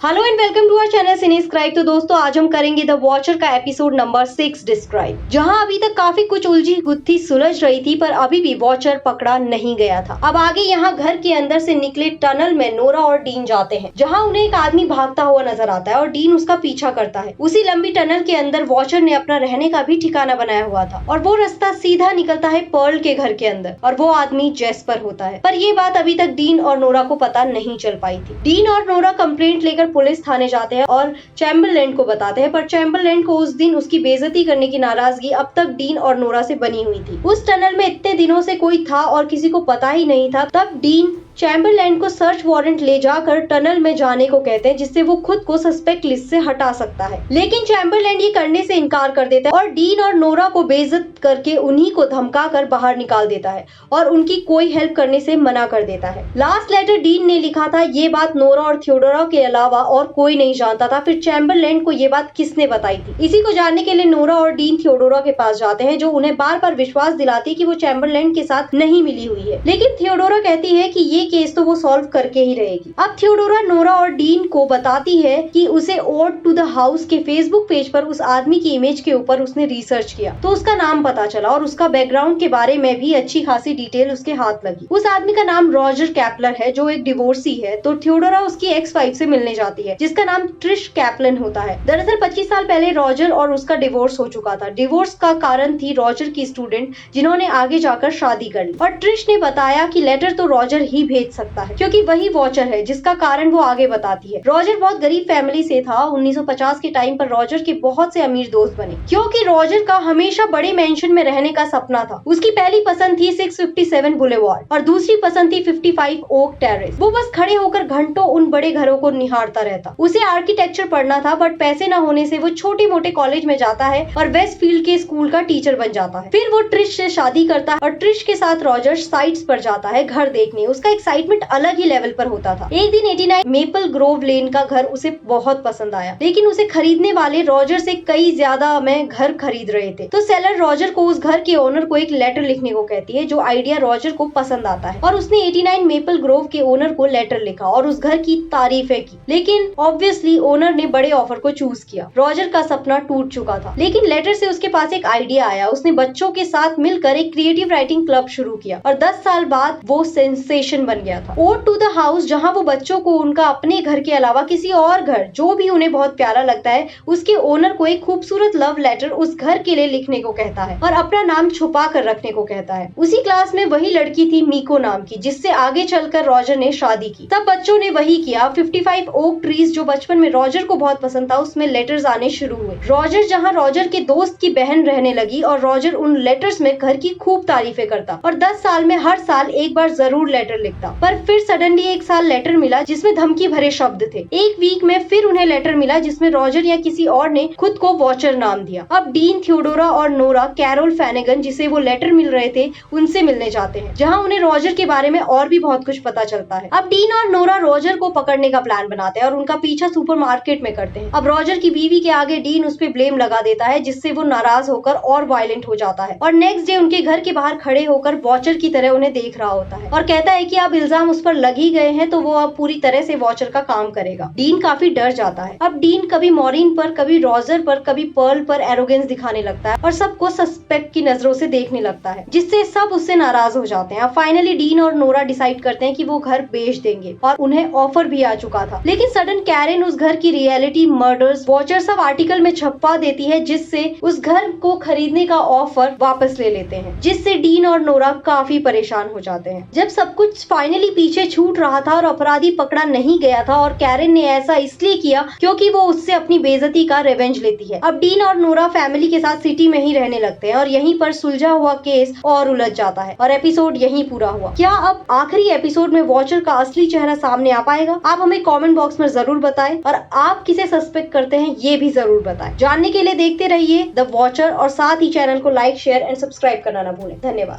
Hello and welcome to our channel Cinescribe. तो दोस्तों आज हम करेंगे द वॉचर का एपिसोड नंबर 6 डिस्क्राइब, जहां अभी तक काफी कुछ उलझी गुत्थी सुलझ रही थी पर अभी भी वॉचर पकड़ा नहीं गया था। अब आगे यहाँ घर के अंदर से निकले टनल में नोरा और डीन जाते हैं, जहां उन्हें एक आदमी भागता हुआ नजर आता है और डीन उसका पीछा करता है। उसी लंबी टनल के अंदर वॉचर ने अपना रहने का भी ठिकाना बनाया हुआ था और वो रास्ता सीधा निकलता है पर्ल के घर के अंदर और वो आदमी जेस्पर होता है। पर ये बात अभी तक डीन और नोरा को पता नहीं चल पाई थी। डीन और नोरा कंप्लेंट लेकर पुलिस थाने जाते हैं और चैम्बरलैंड को बताते हैं, पर चैम्बरलैंड को उस दिन उसकी बेइज्जती करने की नाराजगी अब तक डीन और नोरा से बनी हुई थी। उस टनल में इतने दिनों से कोई था और किसी को पता ही नहीं था। तब डीन चैम्बरलैंड को सर्च वारंट ले जाकर टनल में जाने को कहते हैं, जिससे वो खुद को सस्पेक्ट लिस्ट से हटा सकता है। लेकिन चैम्बरलैंड ये करने से इनकार कर देता है और डीन और नोरा को बेइज्जत करके उन्हीं को धमकाकर बाहर निकाल देता है और उनकी कोई हेल्प करने से मना कर देता है। लास्ट लेटर डीन ने लिखा था, ये बात नोरा और थियोडोरा के अलावा और कोई नहीं जानता था। फिर चैम्बरलैंड को ये बात किसने बताई थी? इसी को जानने के लिए नोरा और डीन थियोडोरा के पास जाते हैं, जो उन्हें बार बार विश्वास दिलाती है कि वो चैम्बरलैंड के साथ नहीं मिली हुई है। लेकिन थियोडोरा कहती है कि ये केस तो वो सॉल्व करके ही रहेगी। अब थियोडोरा नोरा और डीन को बताती है कि उसे ओड टू द हाउस के फेसबुक पेज पर उस आदमी की इमेज के ऊपर उसने रिसर्च किया तो उसका नाम पता चला और उसका बैकग्राउंड के बारे में भी अच्छी खासी डिटेल उसके हाथ लगी। उस आदमी का नाम रॉजर कैपलर है, जो एक डिवोर्सी है। तो थियोडोरा उसकी एक्स वाइफ से मिलने जाती है, जिसका नाम ट्रिश कैपलन होता है। दरअसल 25 साल पहले रॉजर और उसका डिवोर्स हो चुका था। डिवोर्स का कारण थी रॉजर की स्टूडेंट, जिन्होंने आगे जाकर शादी कर ली। और ट्रिश ने बताया कि लेटर तो रॉजर ही भेज सकता है, क्योंकि वही वॉचर है, जिसका कारण वो आगे बताती है। रॉजर बहुत गरीब फैमिली से था। 1950 के टाइम पर रॉजर के बहुत से अमीर दोस्त बने, क्योंकि रॉजर का हमेशा बड़े मेंशन में रहने का सपना था। उसकी पहली पसंद थी 657 बुलेवार्ड और दूसरी पसंद थी 55 ओक टेरेस। वो बस खड़े होकर घंटों उन बड़े घरों को निहारता रहता। उसे आर्किटेक्चर पढ़ना था, बट पैसे न होने से वो छोटे मोटे कॉलेज में जाता है और वेस्टफील्ड के स्कूल का टीचर बन जाता है। फिर वो ट्रिश से शादी करता है और ट्रिश के साथ रॉजर साइट्स पर जाता है घर देखने। उसका एक्साइटमेंट अलग ही लेवल पर होता था। एक दिन 89 मेपल ग्रोव लेन का घर उसे बहुत पसंद आया, लेकिन उसे खरीदने वाले रॉजर से कई ज्यादा में घर खरीद रहे थे। तो सेलर रॉजर को उस घर के ओनर को एक लेटर लिखने को कहती है, जो आइडिया रॉजर को पसंद आता है। और उसने 89 मेपल ग्रोव के ओनर को लेटर लिखा और उस घर की तारीफें की। लेकिन ऑब्वियसली ओनर ने बड़े ऑफर को चूज किया। रॉजर का सपना टूट चुका था, लेकिन लेटर से उसके पास एक आइडिया आया। उसने बच्चों के साथ मिलकर एक क्रिएटिव राइटिंग क्लब शुरू किया और 10 साल बाद वो सेंसेशन बन गया था। ओड टू द हाउस, जहां वो बच्चों को उनका अपने घर के अलावा किसी और घर जो भी उन्हें बहुत प्यारा लगता है, उसके ओनर को एक खूबसूरत लव लेटर उस घर के लिए लिखने को कहता है और अपना नाम छुपा कर रखने को कहता है। उसी क्लास में वही लड़की थी मीको नाम की, जिससे आगे चलकर रॉजर ने शादी की। तब बच्चों ने वही किया। 55 ओक ट्रीज, जो बचपन में रॉजर को बहुत पसंद था, उसमें लेटर्स आने शुरू हुए। रॉजर जहाँ रॉजर के दोस्त की बहन रहने लगी और रॉजर उन लेटर्स में घर की खूब तारीफें करता और 10 साल में हर साल एक बार जरूर लेटर लिखता। पर फिर सडनली एक साल लेटर मिला जिसमें धमकी भरे शब्द थे। एक वीक में फिर उन्हें लेटर मिला जिसमें रॉजर या किसी और ने खुद को वॉचर नाम दिया। अब डीन, थियोडोरा और नोरा कैरोल फैनेगन, जिसे वो लेटर मिल रहे थे, उनसे मिलने जाते हैं, जहां उन्हें रॉजर के बारे में और भी बहुत कुछ पता चलता है। अब डीन और नोरा रॉजर को पकड़ने का प्लान बनाते हैं और उनका पीछा सुपरमार्केट में करते हैं। अब रॉजर की बीवी के आगे डीन उस पर ब्लेम लगा देता है, जिससे वो नाराज होकर और वायलेंट हो जाता है और नेक्स्ट डे उनके घर के बाहर खड़े होकर वॉचर की तरह उन्हें देख रहा होता है और कहता है कि अब इल्जाम उस पर लग ही गए हैं तो वो अब पूरी तरह से वॉचर का काम करेगा। डीन काफी डर जाता है। अब डीन कभी मॉरिन पर, कभी रॉजर पर, कभी पर्ल पर एरोगेंस दिखाने लगता है और सबको सस्पेक्ट की नजरों से देखने लगता है, जिससे सब उससे नाराज हो जाते हैं। फाइनली डीन और नोरा डिसाइड करते हैं कि वो घर बेच देंगे और उन्हें ऑफर भी आ चुका था। लेकिन सडन कैरेन उस घर की reality murders watcher sub article में छपवा देती है, जिससे उस घर को खरीदने का ऑफर वापस ले लेते हैं, जिससे डीन और नोरा काफी परेशान हो जाते हैं। जब सब कुछ फाइनली पीछे छूट रहा था और अपराधी पकड़ा नहीं गया था और कैरेन ने ऐसा इसलिए किया क्योंकि वो उससे अपनी बेइज्जती का रिवेंज लेती है। अब डीन और नोरा फैमिली के साथ सिटी में ही रहने लगते हैं और यहीं पर सुलझा हुआ केस और उलझ जाता है और एपिसोड यहीं पूरा हुआ। क्या अब आखिरी एपिसोड में वॉचर का असली चेहरा सामने आ पाएगा? आप हमें कमेंट बॉक्स में जरूर बताएं और आप किसे सस्पेक्ट करते हैं ये भी जरूर बताएं। जानने के लिए देखते रहिए द वॉचर और साथ ही चैनल को लाइक, शेयर एंड सब्सक्राइब करना ना भूलें। धन्यवाद।